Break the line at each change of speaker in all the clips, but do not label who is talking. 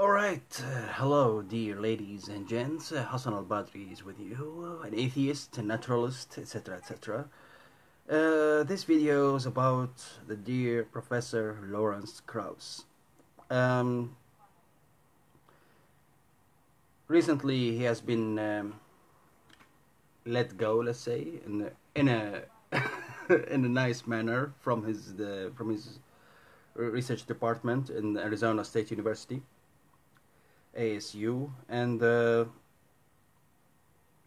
Alright, hello dear ladies and gents, Hassan al-Badri is with you, an atheist, a naturalist, etc, etc. This video is about the dear Professor Lawrence Krauss. Recently he has been let go, let's say, in a in a nice manner from his research department in Arizona State University, ASU, and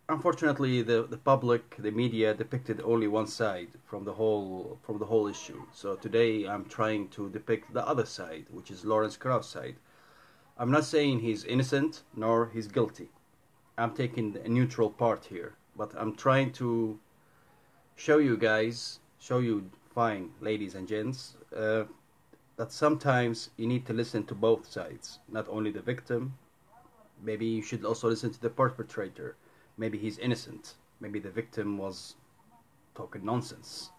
unfortunately the public, the media, depicted only one side from the whole issue. So today I'm trying to depict the other side, which is Lawrence Krauss' side. I'm not saying he's innocent nor he's guilty. I'm taking a neutral part here, but I'm trying to show you guys, fine ladies and gents, that sometimes you need to listen to both sides, not only the victim. Maybe you should also listen to the perpetrator. Maybe he's innocent. Maybe the victim was talking nonsense.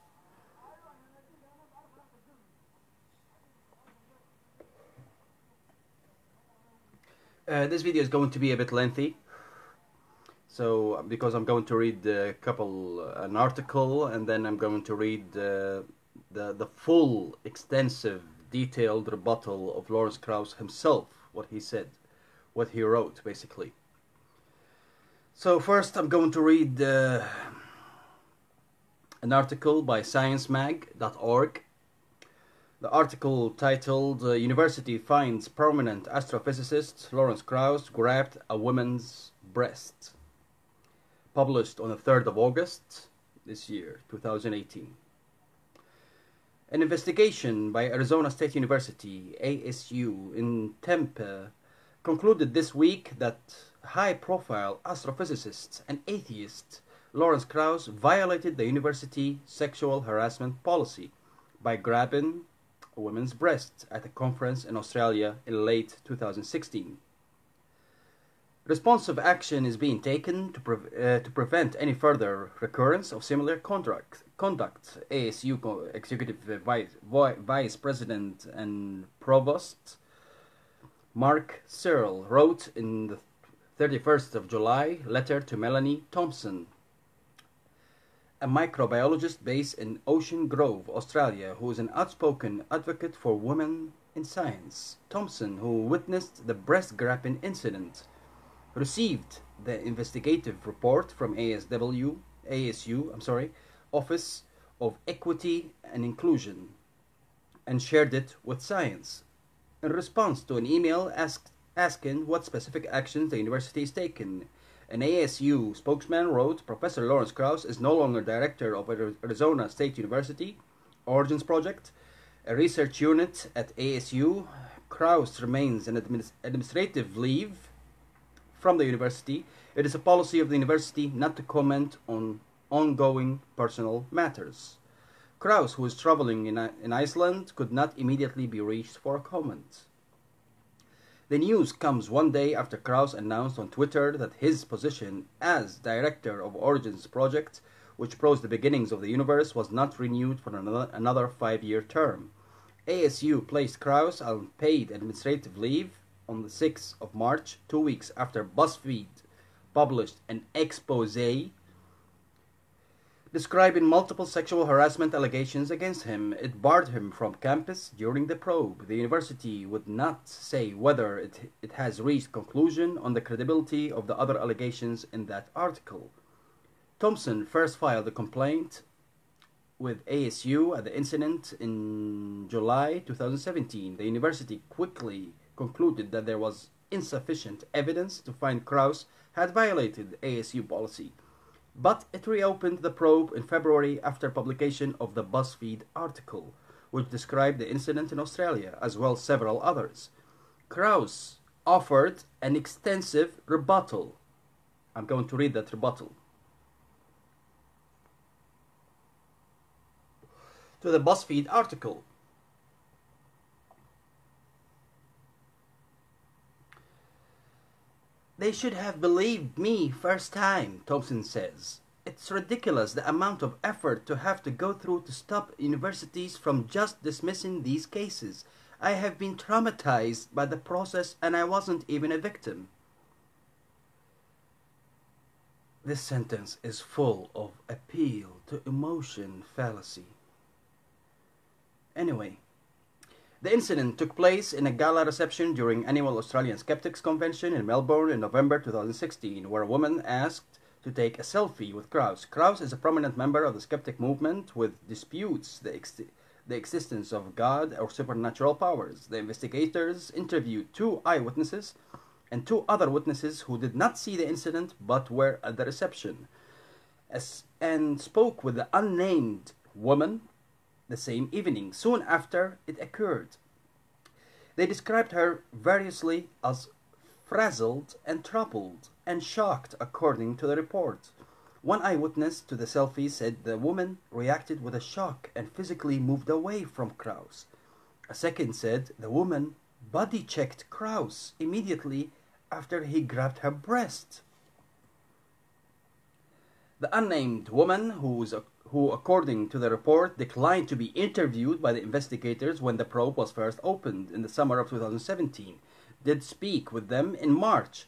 This video is going to be a bit lengthy, so because I'm going to read an article, and then I'm going to read the full, extensive, detailed rebuttal of Lawrence Krauss himself, what he said, what he wrote, basically. So first I'm going to read an article by sciencemag.org. The article titled University Finds Prominent Astrophysicist Lawrence Krauss Grabbed a Woman's Breast, published on the 3rd of August this year, 2018. An investigation by Arizona State University, ASU, in Tempe concluded this week that high-profile astrophysicist and atheist Lawrence Krauss violated the university sexual harassment policy by grabbing a woman's breast at a conference in Australia in late 2016. Responsive action is being taken to prevent any further recurrence of similar conduct. ASU Executive Vice President and Provost Mark Searle wrote in the 31st of July letter to Melanie Thompson, a microbiologist based in Ocean Grove, Australia, who is an outspoken advocate for women in science. Thompson, who witnessed the breast grabbing incident, received the investigative report from ASU, Office of Equity and Inclusion, and shared it with Science. In response to an email asking what specific actions the university is taking, an ASU spokesman wrote, Professor Lawrence Krauss is no longer director of Arizona State University Origins Project, a research unit at ASU. Krauss remains on administrative leave from the university. It is a policy of the university not to comment on ongoing personal matters. Krauss, who is traveling in Iceland, could not immediately be reached for a comment. The news comes one day after Krauss announced on Twitter that his position as director of Origins Project, which proves the beginnings of the universe, was not renewed for another 5-year term. ASU placed Krauss on paid administrative leave on the 6th of March, 2 weeks after BuzzFeed published an expose describing multiple sexual harassment allegations against him. It barred him from campus during the probe. The university would not say whether it has reached conclusion on the credibility of the other allegations in that article. Thompson first filed a complaint with ASU at the incident in July 2017. The university quickly concluded that there was insufficient evidence to find Krauss had violated ASU policy, but it reopened the probe in February after publication of the BuzzFeed article, which described the incident in Australia, as well as several others. Krauss offered an extensive rebuttal. I'm going to read that rebuttal to the BuzzFeed article. They should have believed me first time, Thompson says. It's ridiculous the amount of effort to have to go through to stop universities from just dismissing these cases. I have been traumatized by the process and I wasn't even a victim. This sentence is full of appeal to emotion fallacy. Anyway, the incident took place in a gala reception during annual Australian Skeptics Convention in Melbourne in November 2016, where a woman asked to take a selfie with Krauss. Krauss is a prominent member of the skeptic movement with disputes the existence of God or supernatural powers. The investigators interviewed 2 eyewitnesses and 2 other witnesses who did not see the incident but were at the reception, and spoke with the unnamed woman the same evening, soon after it occurred. They described her variously as frazzled and troubled and shocked, according to the report. One eyewitness to the selfie said the woman reacted with a shock and physically moved away from Krauss. A second said the woman body-checked Krauss immediately after he grabbed her breast. The unnamed woman, who, according to the report, declined to be interviewed by the investigators when the probe was first opened in the summer of 2017, did speak with them in March.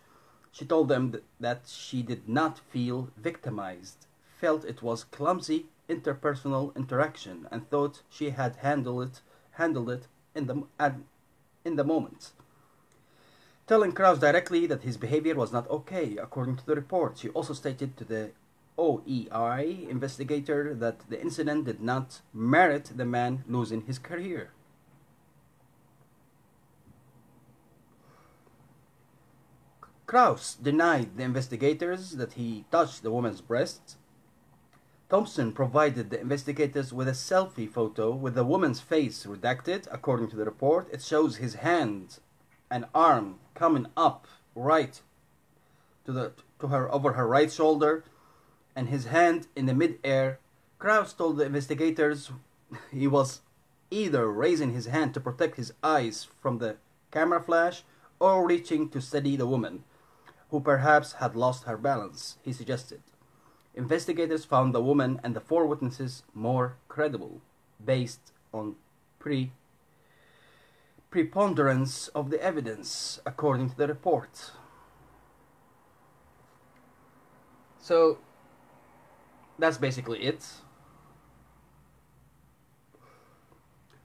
She told them that she did not feel victimized, felt it was clumsy interpersonal interaction, and thought she had handled it in the moment. Telling Krauss directly that his behavior was not okay, according to the report. She also stated to the OEI investigator that the incident did not merit the man losing his career. Krauss denied the investigators that he touched the woman's breast. Thompson provided the investigators with a selfie photo with the woman's face redacted. According to the report, it shows his hand and arm coming up right to her over her right shoulder, and his hand in the mid-air. Krauss told the investigators he was either raising his hand to protect his eyes from the camera flash or reaching to steady the woman, who perhaps had lost her balance, he suggested. Investigators found the woman and the 4 witnesses more credible, based on preponderance of the evidence, according to the report. So, that's basically it.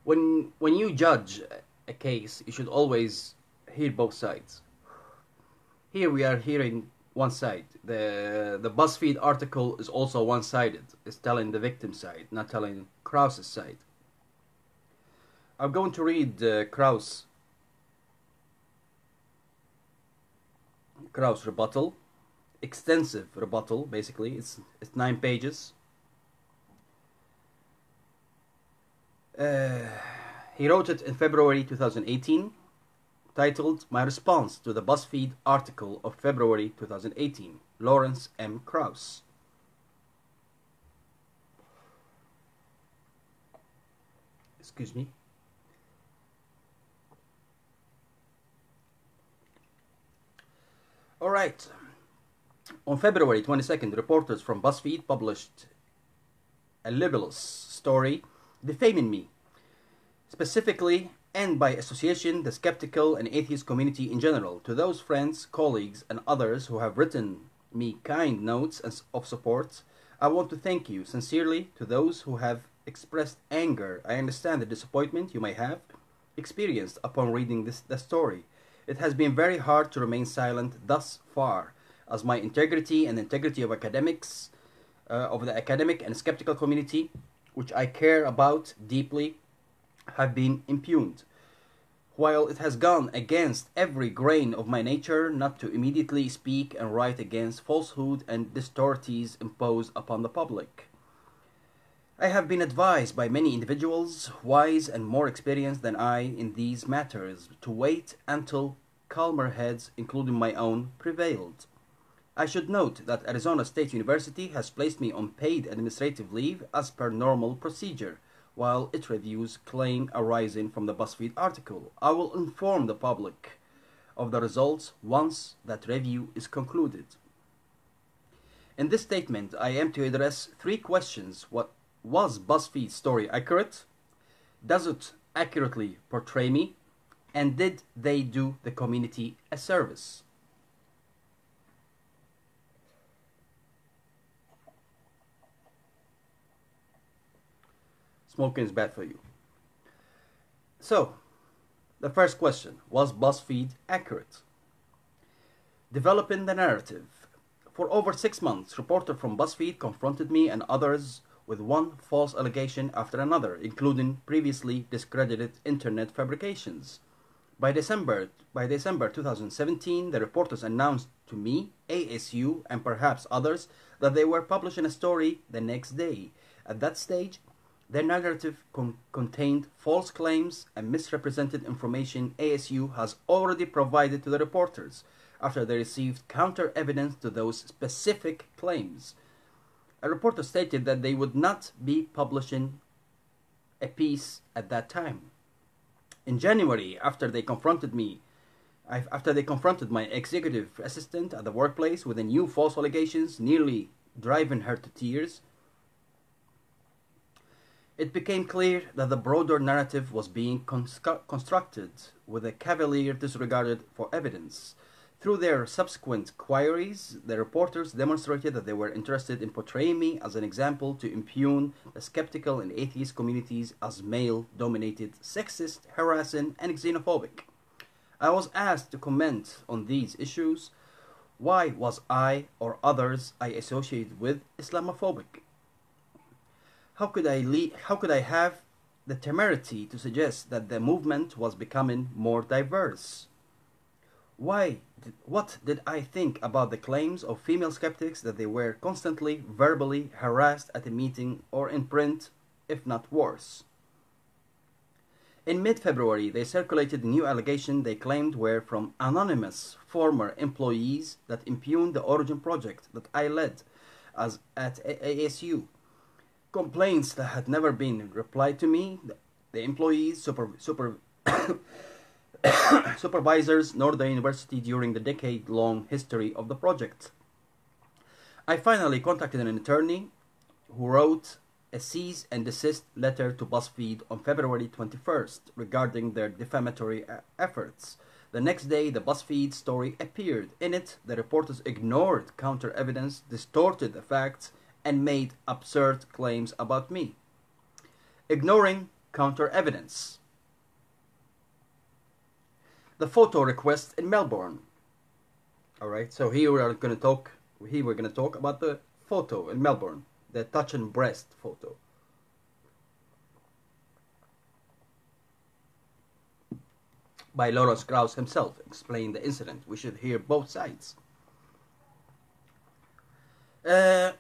When you judge a case, you should always hear both sides. Here we are hearing one side. The BuzzFeed article is also one-sided. It's telling the victim side, not telling Krauss's side. I'm going to read Krauss' rebuttal. Extensive rebuttal, basically. It's 9 pages. He wrote it in February 2018, titled My Response to the BuzzFeed article of February 2018, Lawrence M. Krauss. Excuse me. All right. On February 22nd, reporters from BuzzFeed published a libelous story defaming me, specifically and by association the skeptical and atheist community in general. To those friends, colleagues, and others who have written me kind notes of support, I want to thank you sincerely. To those who have expressed anger, I understand the disappointment you may have experienced upon reading the story. It has been very hard to remain silent thus far, as my integrity and the integrity of academics, of the academic and skeptical community, which I care about deeply, have been impugned. While it has gone against every grain of my nature not to immediately speak and write against falsehood and distorties imposed upon the public, I have been advised by many individuals, wise and more experienced than I in these matters, to wait until calmer heads, including my own, prevailed. I should note that Arizona State University has placed me on paid administrative leave as per normal procedure, while it reviews claim arising from the BuzzFeed article. I will inform the public of the results once that review is concluded. In this statement, I am to address 3 questions. Was BuzzFeed's story accurate? Does it accurately portray me? And did they do the community a service? Smoking is bad for you. So, the first question, was BuzzFeed accurate? Developing the narrative. For over 6 months, reporters from BuzzFeed confronted me and others with one false allegation after another, including previously discredited internet fabrications. By December 2017, the reporters announced to me, ASU, and perhaps others, that they were publishing a story the next day. At that stage, their narrative contained false claims and misrepresented information ASU has already provided to the reporters after they received counter evidence to those specific claims. A reporter stated that they would not be publishing a piece at that time. In January, after they confronted my executive assistant at the workplace with the new false allegations, nearly driving her to tears, it became clear that the broader narrative was being constructed with a cavalier disregard for evidence. Through their subsequent queries, the reporters demonstrated that they were interested in portraying me as an example to impugn the skeptical and atheist communities as male-dominated, sexist, harassing, and xenophobic. I was asked to comment on these issues. Why was I or others I associated with Islamophobic? How could I have the temerity to suggest that the movement was becoming more diverse? What did I think about the claims of female skeptics that they were constantly verbally harassed at a meeting or in print, if not worse? In mid-February, they circulated a new allegation they claimed were from anonymous former employees that impugned the Origin project that I led at ASU. Complaints that had never been replied to me, the employees, supervisors, nor the university during the decade-long history of the project. I finally contacted an attorney who wrote a cease and desist letter to BuzzFeed on February 21st regarding their defamatory efforts. The next day, the BuzzFeed story appeared. In it, the reporters ignored counter-evidence, distorted the facts, and made absurd claims about me. Ignoring counter-evidence. The photo request in Melbourne. Alright, so here we're going to talk about the photo in Melbourne, the touch and breast photo. By Lawrence Krauss himself, explained the incident. We should hear both sides. As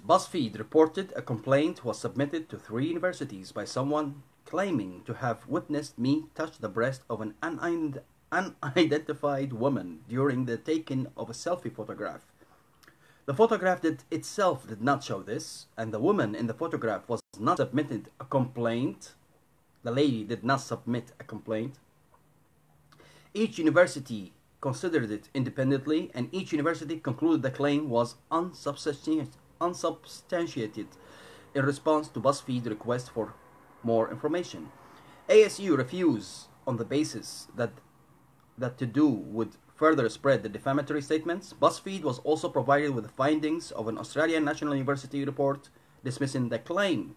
BuzzFeed reported, a complaint was submitted to 3 universities by someone claiming to have witnessed me touch the breast of an unidentified woman during the taking of a selfie photograph. The photograph itself did not show this, and the woman in the photograph was not submitted a complaint. The lady did not submit a complaint. Each university considered it independently, and each university concluded the claim was unsubstantiated in response to BuzzFeed's request for more information. ASU refused on the basis that to do would further spread the defamatory statements. BuzzFeed was also provided with the findings of an Australian National University report dismissing the claim,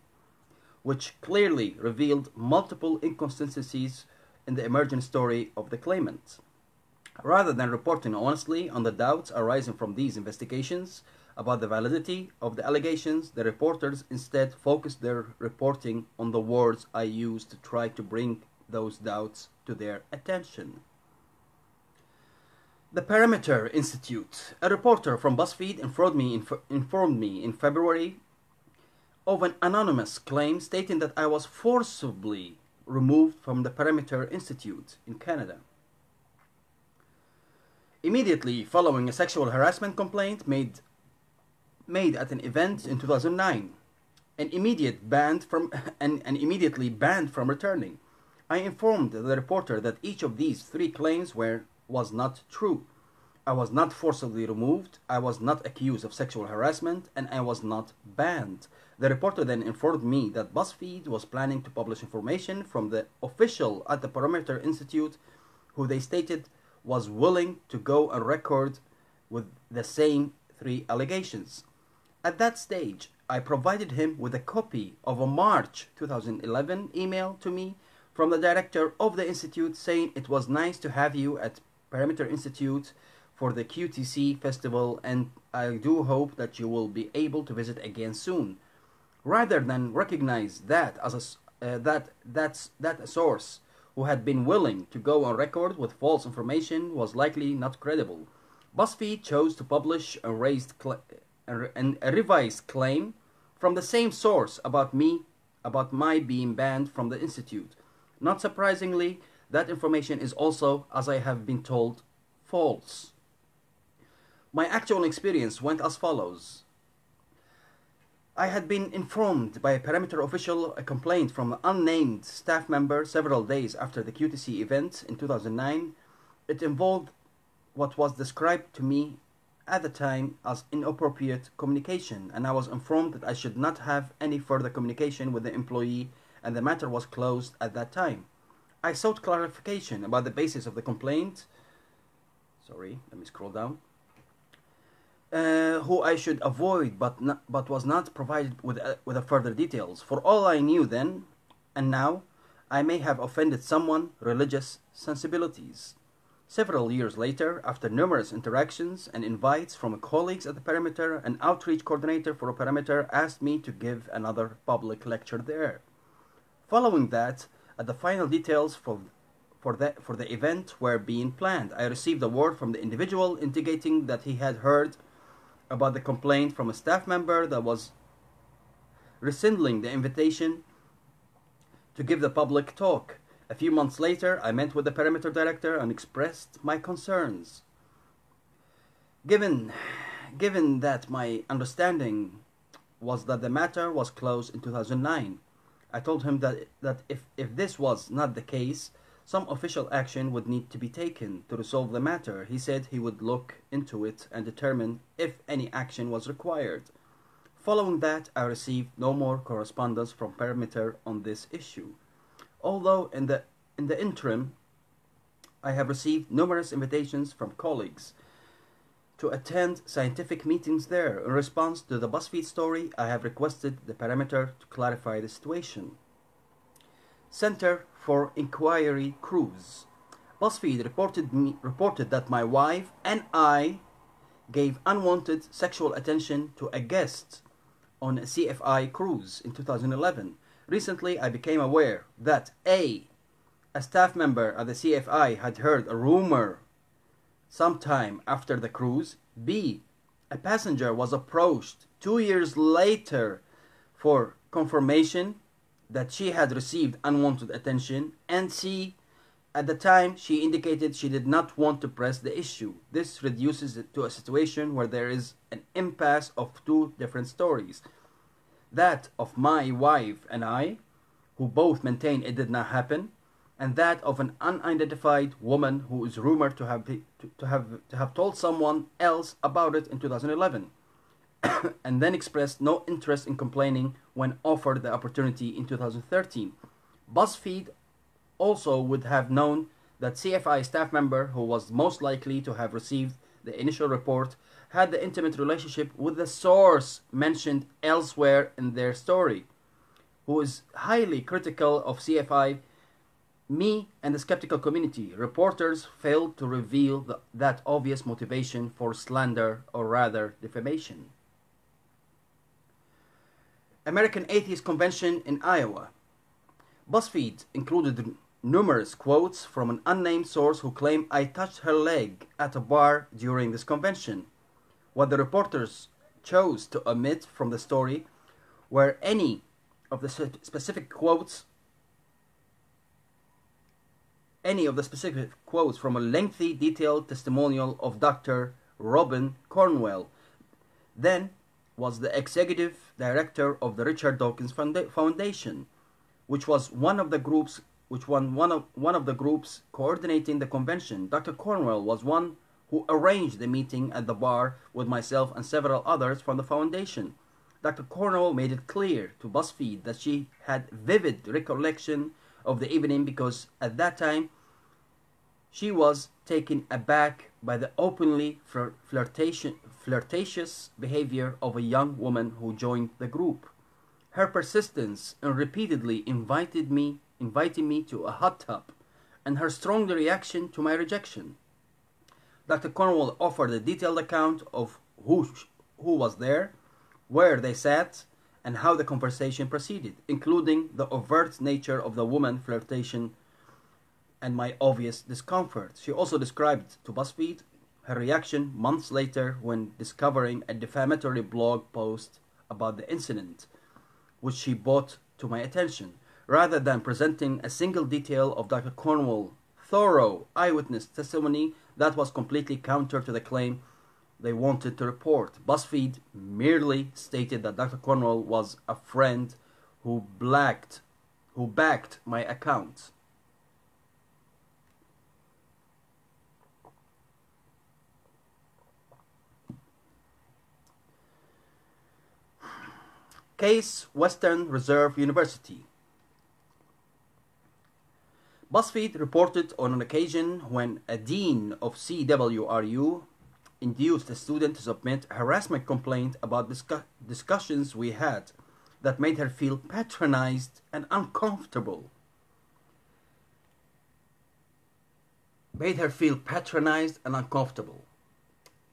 which clearly revealed multiple inconsistencies in the emergent story of the claimant. Rather than reporting honestly on the doubts arising from these investigations about the validity of the allegations, the reporters instead focused their reporting on the words I used to try to bring those doubts to their attention. The Perimeter Institute. A reporter from BuzzFeed informed me in February of an anonymous claim stating that I was forcibly removed from the Perimeter Institute in Canada. Immediately following a sexual harassment complaint made at an event in 2009, and immediately banned from returning. I informed the reporter that each of these 3 claims was not true. I was not forcibly removed, I was not accused of sexual harassment, and I was not banned. The reporter then informed me that BuzzFeed was planning to publish information from the official at the Parameter Institute, who they stated was willing to go on record with the same 3 allegations. At that stage, I provided him with a copy of a March 2011 email to me from the director of the institute saying it was nice to have you at Parameter Institute for the QTC festival, and I do hope that you will be able to visit again soon. Rather than recognize that as a source who had been willing to go on record with false information was likely not credible, BuzzFeed chose to publish a revised claim from the same source about my being banned from the institute. Not surprisingly, that information is also, as I have been told, false. My actual experience went as follows. I had been informed by a Parameter official a complaint from an unnamed staff member several days after the QTC event in 2009. It involved what was described to me at the time as inappropriate communication, and I was informed that I should not have any further communication with the employee, and the matter was closed at that time. I sought clarification about the basis of the complaint. Sorry, let me scroll down. Who I should avoid, but was not provided with further details. For all I knew then and now, I may have offended someone's religious sensibilities. Several years later, after numerous interactions and invites from colleagues at the Parameter, an outreach coordinator for a Parameter asked me to give another public lecture there. Following that, the final details for the event were being planned. I received a word from the individual indicating that he had heard about the complaint from a staff member that was rescinding the invitation to give the public talk. A few months later, I met with the Parameter director and expressed my concerns. Given that my understanding was that the matter was closed in 2009, I told him that if this was not the case, some official action would need to be taken to resolve the matter. He said he would look into it and determine if any action was required. Following that, I received no more correspondence from Parameter on this issue. Although in the interim, I have received numerous invitations from colleagues to attend scientific meetings there. In response to the BuzzFeed story, I have requested the Parameter to clarify the situation. Center for Inquiry Cruise. BuzzFeed reported that my wife and I gave unwanted sexual attention to a guest on a CFI cruise in 2011. Recently, I became aware that A staff member at the CFI had heard a rumor sometime after the cruise. B, a passenger was approached 2 years later for confirmation that she had received unwanted attention. And C, at the time she indicated she did not want to press the issue. This reduces it to a situation where there is an impasse of 2 different stories. That of my wife and I, who both maintain it did not happen, and that of an unidentified woman who is rumored to have told someone else about it in 2011, and then expressed no interest in complaining when offered the opportunity in 2013. BuzzFeed also would have known that CFI staff member, who was most likely to have received the initial report, had the intimate relationship with the source mentioned elsewhere in their story, who is highly critical of CFI. Me and the skeptical community, reporters failed to reveal that obvious motivation for slander, or rather defamation. American Atheist Convention in Iowa. BuzzFeed included numerous quotes from an unnamed source who claimed I touched her leg at a bar during this convention. What the reporters chose to omit from the story were any of the specific quotes from a lengthy, detailed testimonial of Dr. Robin Cornwell, then was the executive director of the Richard Dawkins Foundation, which was one of the groups coordinating the convention. Dr. Cornwell was one who arranged the meeting at the bar with myself and several others from the foundation. Dr. Cornwell made it clear to BuzzFeed that she had vivid recollection of the evening because at that time she was taken aback by the openly flirtatious behavior of a young woman who joined the group. Her persistence in repeatedly inviting me to a hot tub, and her strong reaction to my rejection. Dr. Cornwell offered a detailed account of who was there, where they sat, and how the conversation proceeded, including the overt nature of the woman flirtation and my obvious discomfort. She also described to BuzzFeed her reaction months later when discovering a defamatory blog post about the incident, which she brought to my attention. Rather than presenting a single detail of Dr. Cornwell's thorough eyewitness testimony that was completely counter to the claim they wanted to report, BuzzFeed merely stated that Dr. Cornwell was a friend who backed my account. Case Western Reserve University. BuzzFeed reported on an occasion when a dean of CWRU induced a student to submit a harassment complaint about discussions we had that made her feel patronized and uncomfortable.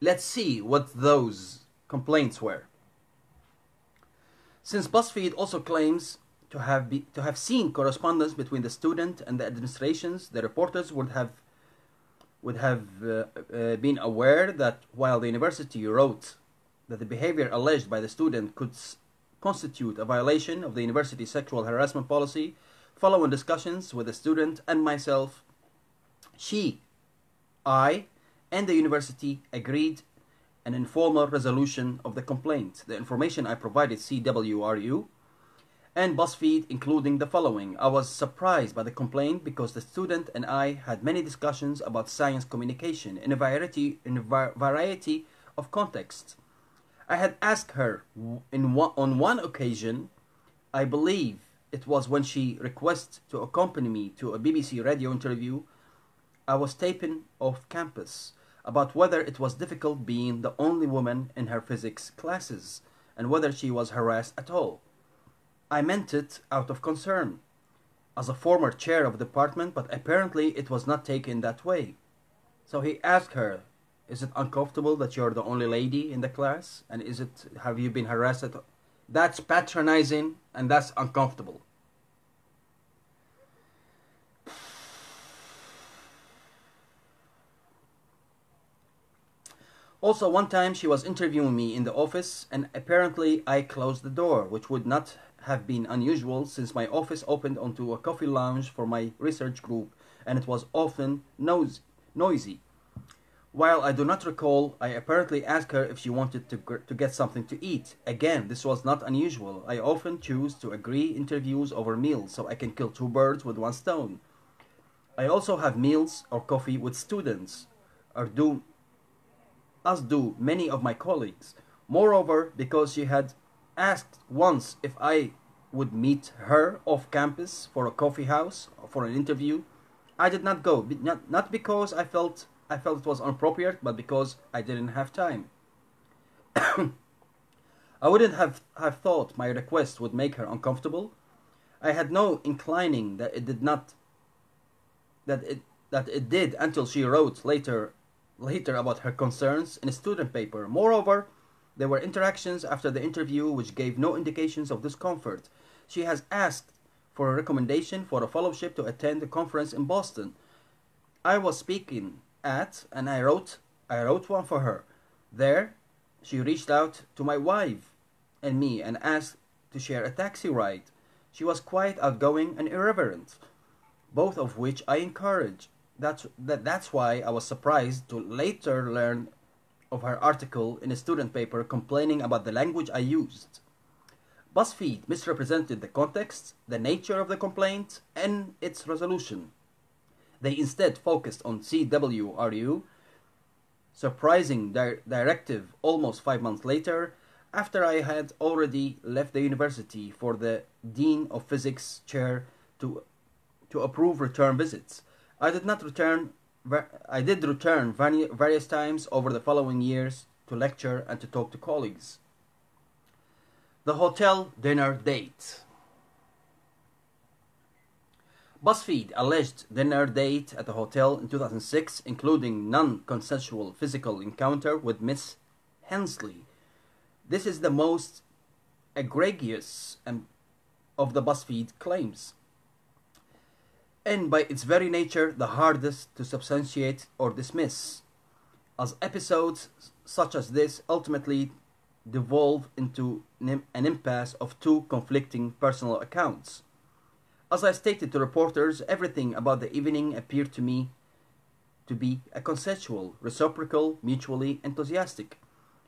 Let's see what those complaints were. Since BuzzFeed also claims to have seen correspondence between the student and the administrations, the reporters would have been aware that while the university wrote that the behavior alleged by the student could constitute a violation of the university's sexual harassment policy, following discussions with the student and myself, I, and the university agreed an informal resolution of the complaint. The information I provided CWRU and BuzzFeed, including the following. I was surprised by the complaint because the student and I had many discussions about science communication in a variety of contexts. I had asked her on one occasion, I believe it was when she requested to accompany me to a BBC radio interview I was taken off campus, about whether it was difficult being the only woman in her physics classes and whether she was harassed at all. I meant it out of concern, as a former chair of the department, but apparently it was not taken that way. So he asked her, is it uncomfortable that you're the only lady in the class? And have you been harassed at all? That's patronizing and that's uncomfortable. Also, one time she was interviewing me in the office and apparently I closed the door, which would not have been unusual since my office opened onto a coffee lounge for my research group and it was often noisy. While I do not recall, I apparently asked her if she wanted to get something to eat. Again, this was not unusual. I often choose to agree interviews over meals so I can kill two birds with one stone. I also have meals or coffee with students, as do many of my colleagues. Moreover, because she had asked once if I would meet her off campus for a coffee house or for an interview, I did not go. Not because I felt it was inappropriate, but because I didn't have time. I wouldn't have thought my request would make her uncomfortable. I had no inclining that it did not. That it did until she wrote later about her concerns in a student paper. Moreover, there were interactions after the interview which gave no indications of discomfort. She has asked for a recommendation for a fellowship to attend a conference in Boston I was speaking at, and I wrote one for her. There, she reached out to my wife and me and asked to share a taxi ride. She was quite outgoing and irreverent, both of which I encourage. That's why I was surprised to later learn of her article in a student paper complaining about the language I used. BuzzFeed misrepresented the context, the nature of the complaint, and its resolution. They instead focused on CWRU, surprising directive almost 5 months later, after I had already left the university for the Dean of Physics chair to approve return visits. I did return various times over the following years to lecture and to talk to colleagues. The hotel dinner date. BuzzFeed alleged dinner date at a hotel in 2006, including non-consensual physical encounter with Miss Hensley. This is the most egregious of the BuzzFeed claims, and by its very nature the hardest to substantiate or dismiss, as episodes such as this ultimately devolve into an impasse of two conflicting personal accounts. As I stated to reporters, everything about the evening appeared to me to be a consensual, reciprocal, mutually enthusiastic,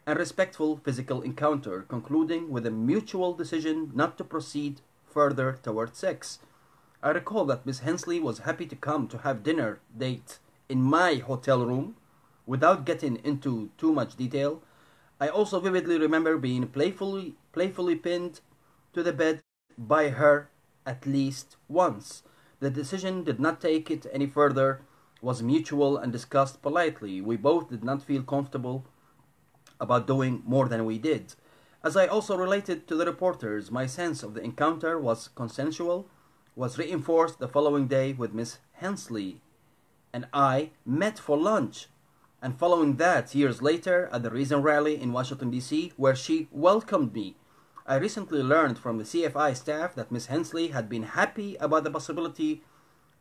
and respectful physical encounter, concluding with a mutual decision not to proceed further toward sex. I recall that Miss Hensley was happy to come to have dinner date in my hotel room. Without getting into too much detail, I also vividly remember being playfully pinned to the bed by her at least once. The decision did not take it any further, was mutual and discussed politely. We both did not feel comfortable about doing more than we did. As I also related to the reporters, my sense of the encounter was consensual, was reinforced the following day with Miss Hensley and I met for lunch, and following that, years later, at the Reason Rally in Washington, D.C., where she welcomed me. I recently learned from the CFI staff that Miss Hensley had been happy about the possibility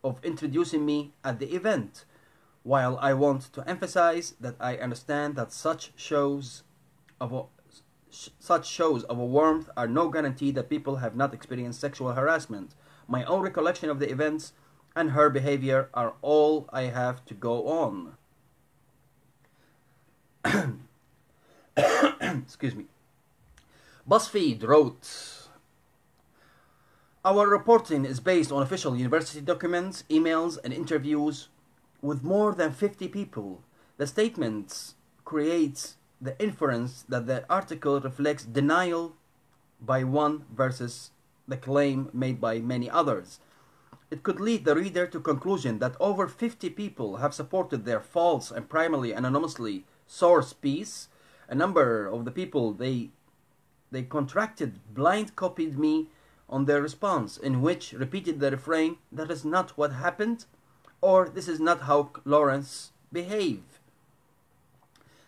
of introducing me at the event. While I want to emphasize that I understand that such shows of a warmth are no guarantee that people have not experienced sexual harassment, my own recollection of the events and her behavior are all I have to go on. Excuse me. BuzzFeed wrote, "Our reporting is based on official university documents, emails, and interviews with more than 50 people. The statements create the inference that the article reflects denial by one versus the claim made by many others. It could lead the reader to conclusion that over 50 people have supported their false and primarily anonymously sourced piece. A number of the people they contracted blind copied me on their response, in which repeated the refrain, 'That is not what happened,' or 'This is not how Lawrence behaved.'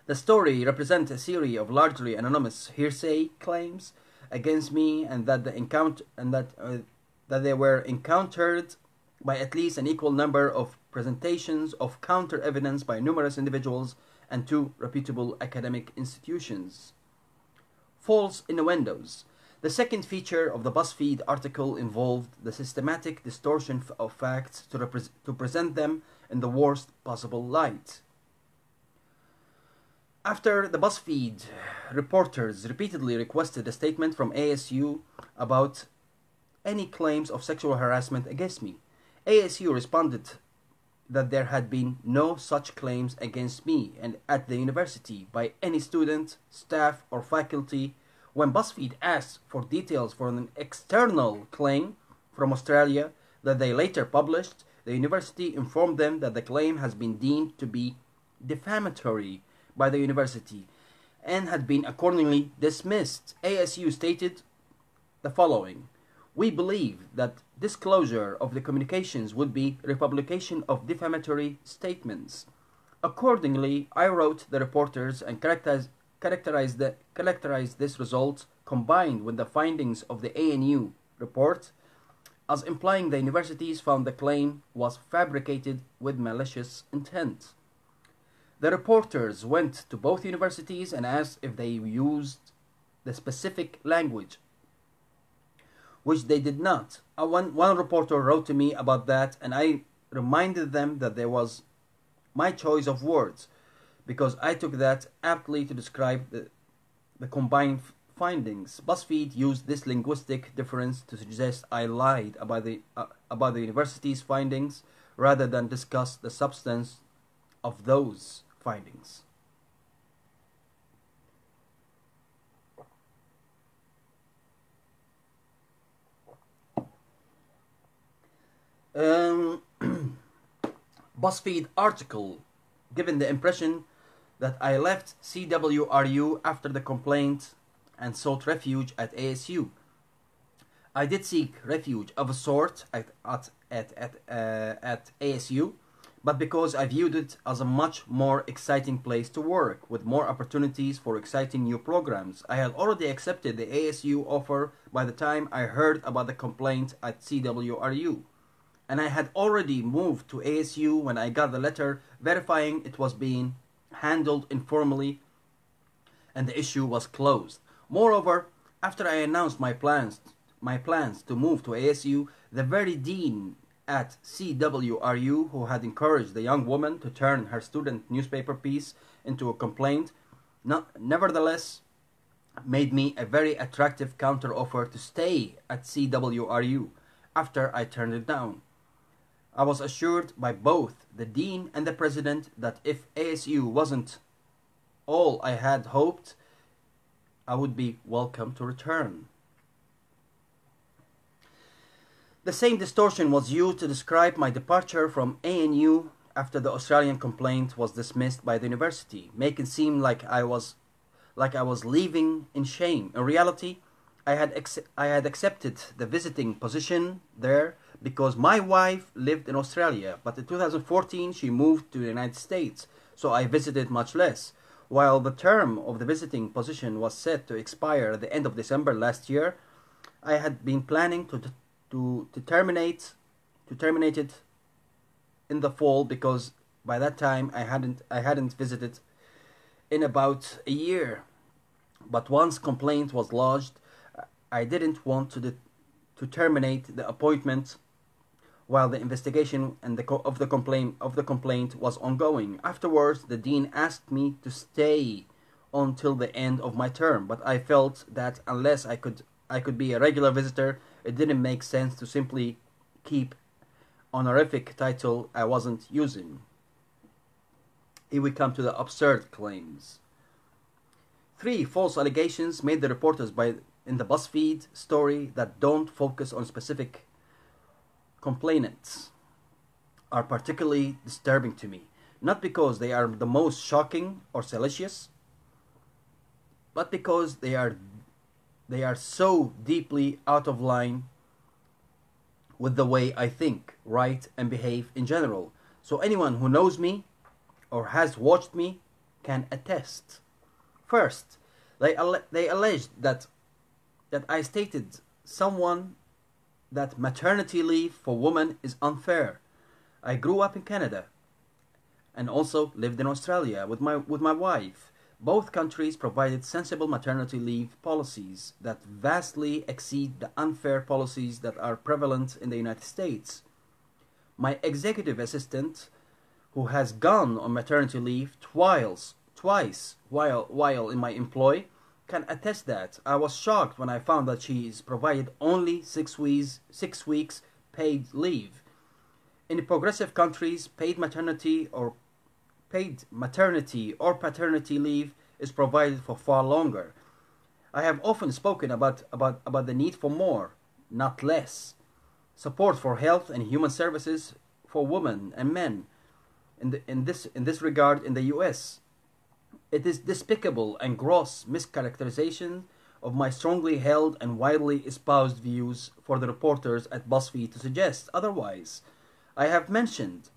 The story represents a series of largely anonymous hearsay claims against me, and that that they were encountered by at least an equal number of presentations of counter evidence by numerous individuals and two reputable academic institutions. False innuendos. The second feature of the BuzzFeed article involved the systematic distortion of facts to present them in the worst possible light. After the BuzzFeed reporters repeatedly requested a statement from ASU about any claims of sexual harassment against me, ASU responded that there had been no such claims against me and at the university by any student, staff, or faculty. When BuzzFeed asked for details for an external claim from Australia that they later published, the university informed them that the claim has been deemed to be defamatory by the university and had been accordingly dismissed. ASU stated the following: "We believe that disclosure of the communications would be republication of defamatory statements." Accordingly, I wrote the reporters and characterized this result, combined with the findings of the ANU report, as implying the universities found the claim was fabricated with malicious intent. The reporters went to both universities and asked if they used the specific language, which they did not. One reporter wrote to me about that, and I reminded them that there was my choice of words, because I took that aptly to describe the combined findings. BuzzFeed used this linguistic difference to suggest I lied about the university's findings rather than discuss the substance of those findings. BuzzFeed article giving the impression that I left CWRU after the complaint and sought refuge at ASU. I did seek refuge of a sort at ASU, but because I viewed it as a much more exciting place to work, with more opportunities for exciting new programs. I had already accepted the ASU offer by the time I heard about the complaint at CWRU, and I had already moved to ASU when I got the letter verifying it was being handled informally and the issue was closed. Moreover, after I announced my plans to move to ASU, the very dean at CWRU, who had encouraged the young woman to turn her student newspaper piece into a complaint, nevertheless made me a very attractive counteroffer to stay at CWRU after I turned it down. I was assured by both the dean and the president that if ASU wasn't all I had hoped, I would be welcome to return. The same distortion was used to describe my departure from ANU after the Australian complaint was dismissed by the university, making it seem like I was leaving in shame. In reality, I had accepted the visiting position there because my wife lived in Australia, but in 2014 she moved to the United States, so I visited much less. While the term of the visiting position was set to expire at the end of December last year, I had been planning to terminate it in the fall, because by that time I hadn't visited in about a year. But once complaint was lodged, I didn't want to terminate the appointment while the investigation and of the complaint was ongoing. Afterwards, the dean asked me to stay until the end of my term, but I felt that unless I could be a regular visitor, it didn't make sense to simply keep honorific title I wasn't using. Here we come to the absurd claims. 3 false allegations made the reporters in the BuzzFeed story that don't focus on specific complainants are particularly disturbing to me, not because they are the most shocking or salacious, but because they are so deeply out of line with the way I think, write, and behave in general. So anyone who knows me or has watched me can attest. First, they alleged that I stated that maternity leave for women is unfair. I grew up in Canada and also lived in Australia with my wife. Both countries provided sensible maternity leave policies that vastly exceed the unfair policies that are prevalent in the United States. My executive assistant, who has gone on maternity leave twice while in my employ, can attest that. I was shocked when I found that she is provided only 6 weeks paid leave. In progressive countries, paid maternity or paternity leave is provided for far longer. I have often spoken about the need for more, not less, support for health and human services for women and men. In this regard, in the U.S., it is despicable and gross mischaracterization of my strongly held and widely espoused views for the reporters at BuzzFeed to suggest otherwise. I have mentioned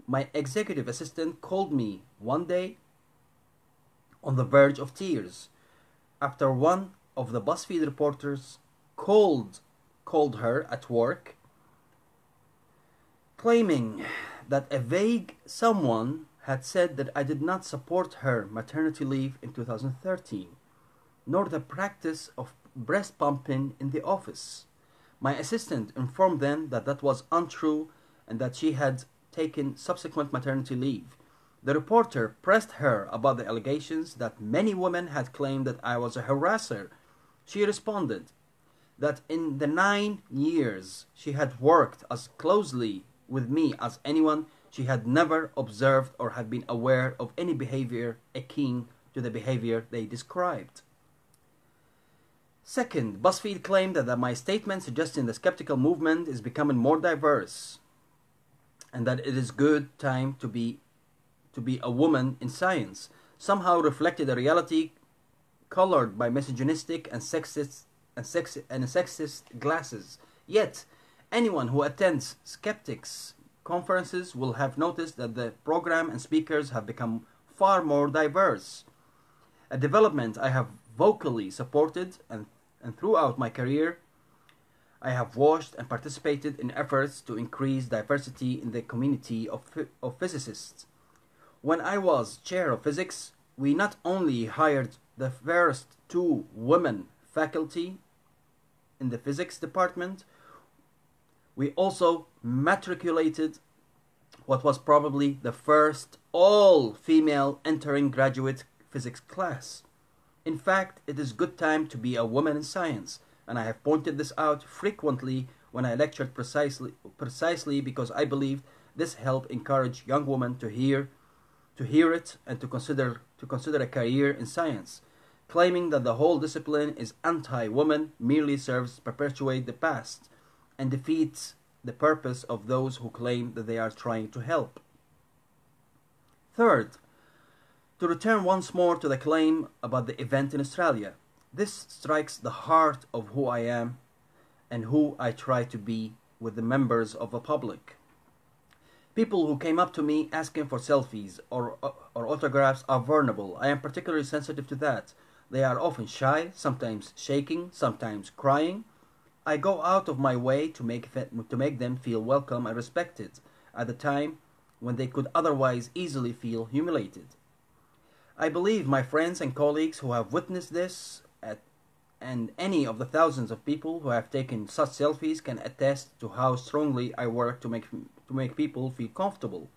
my executive assistant called me one day on the verge of tears after one of the BuzzFeed reporters called her at work, claiming that a vague someone had said that I did not support her maternity leave in 2013, nor the practice of breast pumping in the office. My assistant informed them that was untrue and that she had taken subsequent maternity leave. The reporter pressed her about the allegations that many women had claimed that I was a harasser. She responded that in the 9 years she had worked as closely with me as anyone, she had never observed or had been aware of any behavior akin to the behavior they described. Second, BuzzFeed claimed that my statement suggesting the skeptical movement is becoming more diverse. and that it is good time to be a woman in science, somehow reflected a reality colored by misogynistic and sexist glasses. Yet, anyone who attends skeptics conferences will have noticed that the program and speakers have become far more diverse. A development I have vocally supported, and throughout my career I have watched and participated in efforts to increase diversity in the community of physicists. When I was chair of physics, we not only hired the first two women faculty in the physics department, we also matriculated what was probably the first all-female entering graduate physics class. In fact, it is good time to be a woman in science, and I have pointed this out frequently when I lectured precisely because I believe this helped encourage young women to hear it and to consider a career in science. Claiming that the whole discipline is anti-woman merely serves to perpetuate the past and defeats the purpose of those who claim that they are trying to help. Third, to return once more to the claim about the event in Australia, this strikes the heart of who I am and who I try to be with the members of the public. People who came up to me asking for selfies or autographs are vulnerable. I am particularly sensitive to that. They are often shy, sometimes shaking, sometimes crying. I go out of my way to make them feel welcome and respected at a time when they could otherwise easily feel humiliated. I believe my friends and colleagues who have witnessed this and any of the thousands of people who have taken such selfies can attest to how strongly I work to make people feel comfortable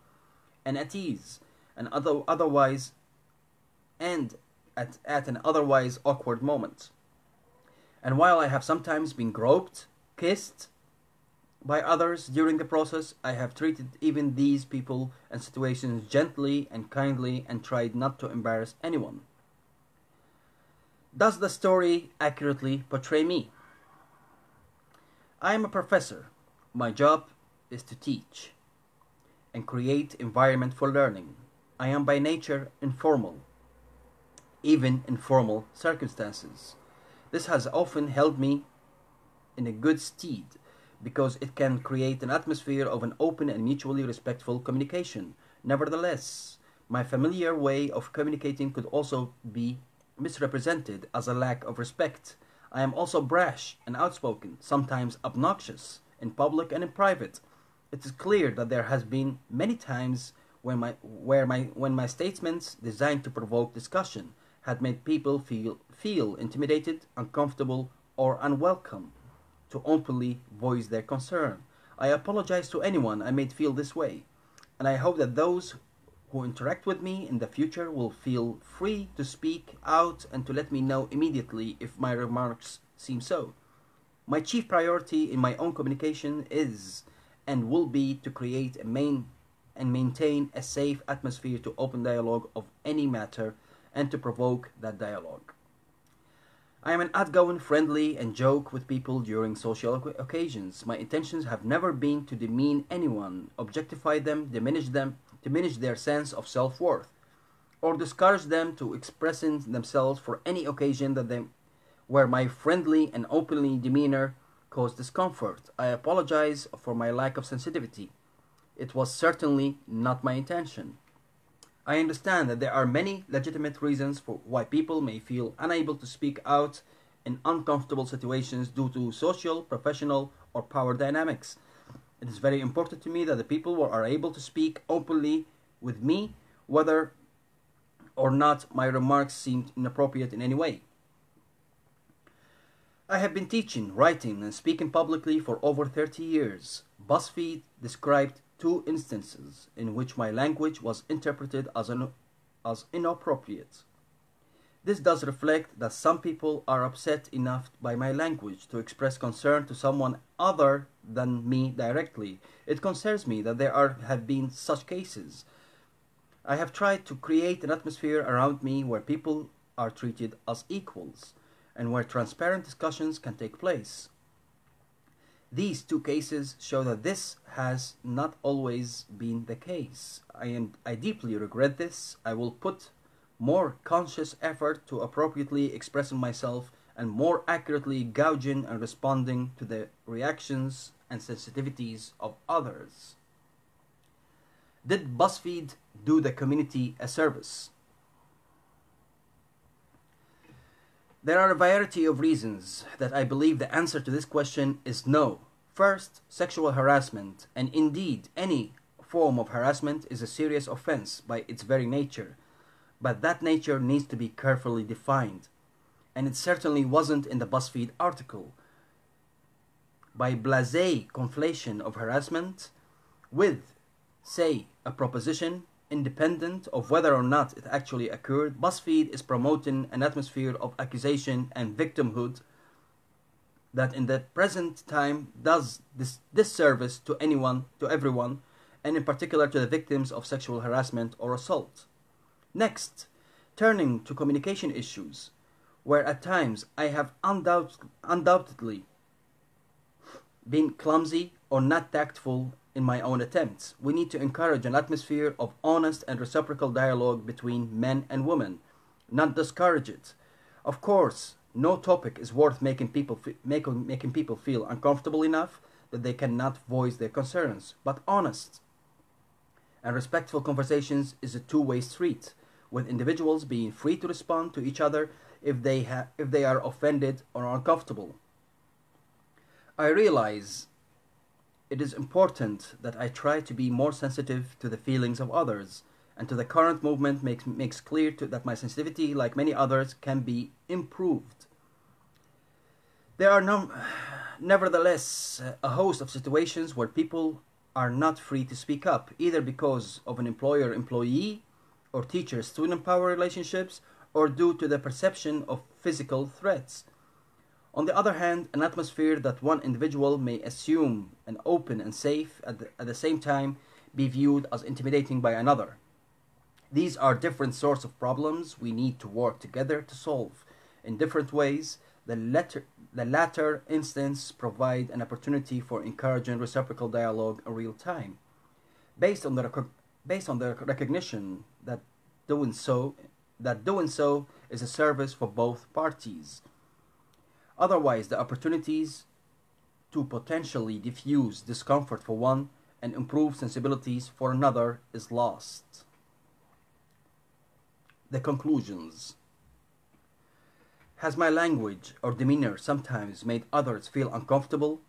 and at ease and otherwise and at an otherwise awkward moment. And while I have sometimes been groped, kissed by others during the process, I have treated even these people and situations gently and kindly and tried not to embarrass anyone. Does the story accurately portray me? I am a professor. My job is to teach and create environment for learning. I am by nature informal, even in formal circumstances. This has often held me in a good stead because it can create an atmosphere of an open and mutually respectful communication. Nevertheless, my familiar way of communicating could also be misrepresented as a lack of respect. I am also brash and outspoken, sometimes obnoxious, in public and in private. It is clear that there has been many times when my statements designed to provoke discussion had made people feel intimidated, uncomfortable, or unwelcome to openly voice their concern. I apologize to anyone I made feel this way, and I hope that those who interact with me in the future will feel free to speak out and to let me know immediately if my remarks seem so. My chief priority in my own communication is and will be to create and maintain a safe atmosphere to open dialogue of any matter and to provoke that dialogue. I am an outgoing, friendly, and joke with people during social occasions. My intentions have never been to demean anyone, objectify them, diminish their sense of self-worth, or discourage them to expressing themselves for any occasion where my friendly and openly demeanor caused discomfort. I apologize for my lack of sensitivity. It was certainly not my intention. I understand that there are many legitimate reasons for why people may feel unable to speak out in uncomfortable situations due to social, professional, or power dynamics. It is very important to me that the people who are able to speak openly with me, whether or not my remarks seemed inappropriate in any way. I have been teaching, writing, and speaking publicly for over 30 years. BuzzFeed described 2 instances in which my language was interpreted as inappropriate. This does reflect that some people are upset enough by my language to express concern to someone other than me directly. It concerns me that there have been such cases. I have tried to create an atmosphere around me where people are treated as equals and where transparent discussions can take place. These two cases show that this has not always been the case. I deeply regret this. I will put more conscious effort to appropriately expressing myself and more accurately gauging and responding to the reactions and sensitivities of others. Did BuzzFeed do the community a service? There are a variety of reasons that I believe the answer to this question is no. First, sexual harassment, and indeed any form of harassment, is a serious offense by its very nature, but that nature needs to be carefully defined, and it certainly wasn't in the BuzzFeed article. By blasé conflation of harassment with, say, a proposition, independent of whether or not it actually occurred, BuzzFeed is promoting an atmosphere of accusation and victimhood that in the present time does this disservice to everyone, and in particular to the victims of sexual harassment or assault. Next, turning to communication issues, where at times I have undoubtedly been clumsy or not tactful in my own attempts. We need to encourage an atmosphere of honest and reciprocal dialogue between men and women, not discourage it. Of course, no topic is worth making people feel uncomfortable enough that they cannot voice their concerns, but honest and respectful conversations is a two-way street, with individuals being free to respond to each other if they are offended or uncomfortable. I realize it is important that I try to be more sensitive to the feelings of others, and to the current movement makes clear that my sensitivity, like many others, can be improved. There are nevertheless a host of situations where people are not free to speak up, either because of an employer-employee or teacher-student power relationships, or due to the perception of physical threats. On the other hand, an atmosphere that one individual may assume an open and safe at the same time be viewed as intimidating by another. These are different sorts of problems we need to work together to solve in different ways. The latter instance provide an opportunity for encouraging reciprocal dialogue in real time, based on the recognition that doing so is a service for both parties. Otherwise, the opportunities to potentially diffuse discomfort for one and improve sensibilities for another is lost. The conclusions. Has my language or demeanor sometimes made others feel uncomfortable?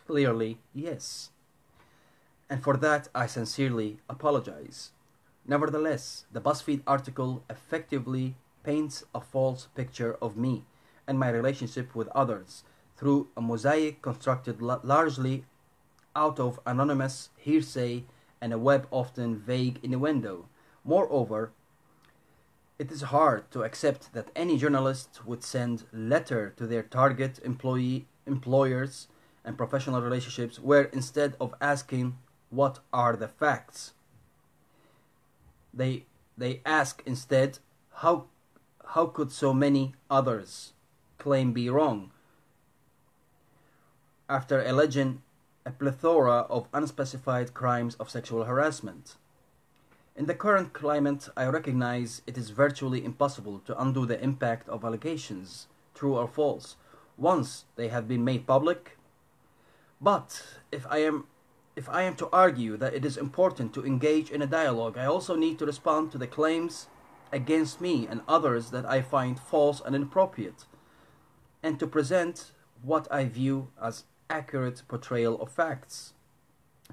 Clearly, yes. And for that, I sincerely apologize. Nevertheless, the BuzzFeed article effectively paints a false picture of me and my relationship with others through a mosaic constructed largely out of anonymous hearsay and a web often vague innuendo. Moreover, it is hard to accept that any journalist would send letter to their target employers and professional relationships where instead of asking what are the facts, they ask instead how could so many others claim be wrong, after alleging a plethora of unspecified crimes of sexual harassment. In the current climate, I recognize it is virtually impossible to undo the impact of allegations, true or false, once they have been made public. But if I am to argue that it is important to engage in a dialogue, I also need to respond to the claims against me and others that I find false and inappropriate, and to present what I view as accurate portrayal of facts,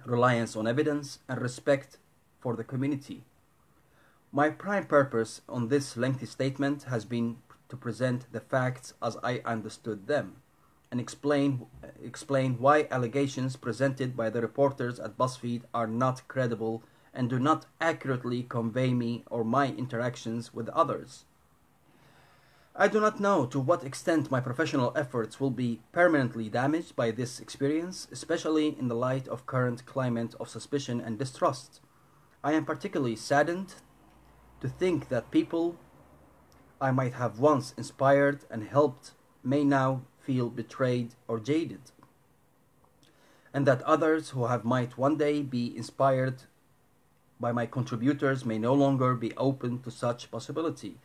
reliance on evidence, and respect for the community. My prime purpose on this lengthy statement has been to present the facts as I understood them, and explain why allegations presented by the reporters at BuzzFeed are not credible and do not accurately convey me or my interactions with others. I do not know to what extent my professional efforts will be permanently damaged by this experience, especially in the light of current climate of suspicion and distrust. I am particularly saddened to think that people I might have once inspired and helped may now feel betrayed or jaded. and that others who have might one day be inspired by my contributors may no longer be open to such possibility.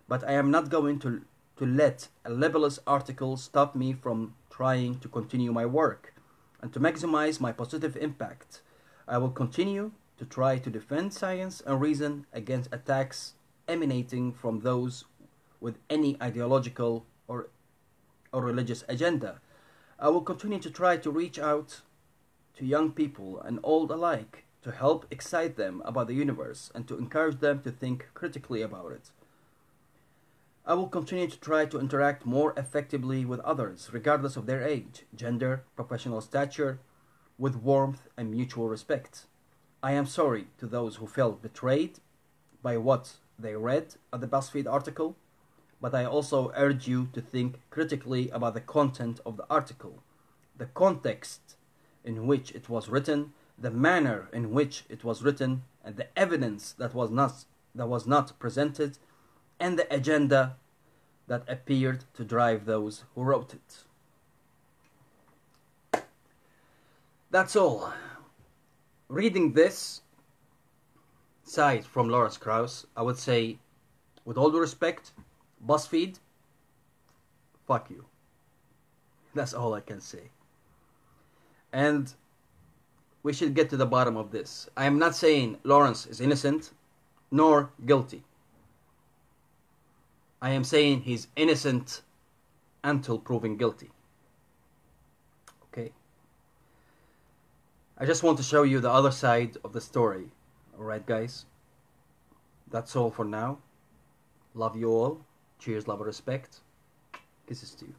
But I am not going to let a libelous article stop me from trying to continue my work and to maximize my positive impact. I will continue to try to defend science and reason against attacks emanating from those with any ideological or religious agenda. I will continue to try to reach out to young people and old alike to help excite them about the universe and to encourage them to think critically about it. I will continue to try to interact more effectively with others, regardless of their age, gender, professional stature, with warmth and mutual respect. I am sorry to those who felt betrayed by what they read at the BuzzFeed article, but I also urge you to think critically about the content of the article, the context in which it was written, the manner in which it was written, and the evidence that was not presented, and the agenda that appeared to drive those who wrote it. That's all. Reading this side from Lawrence Krauss, I would say, with all due respect, BuzzFeed, fuck you. That's all I can say. And we should get to the bottom of this. I am not saying Lawrence is innocent nor guilty. I am saying he's innocent until proven guilty. Okay? I just want to show you the other side of the story. Alright, guys? That's all for now. Love you all. Cheers, love, and respect. Kisses to you.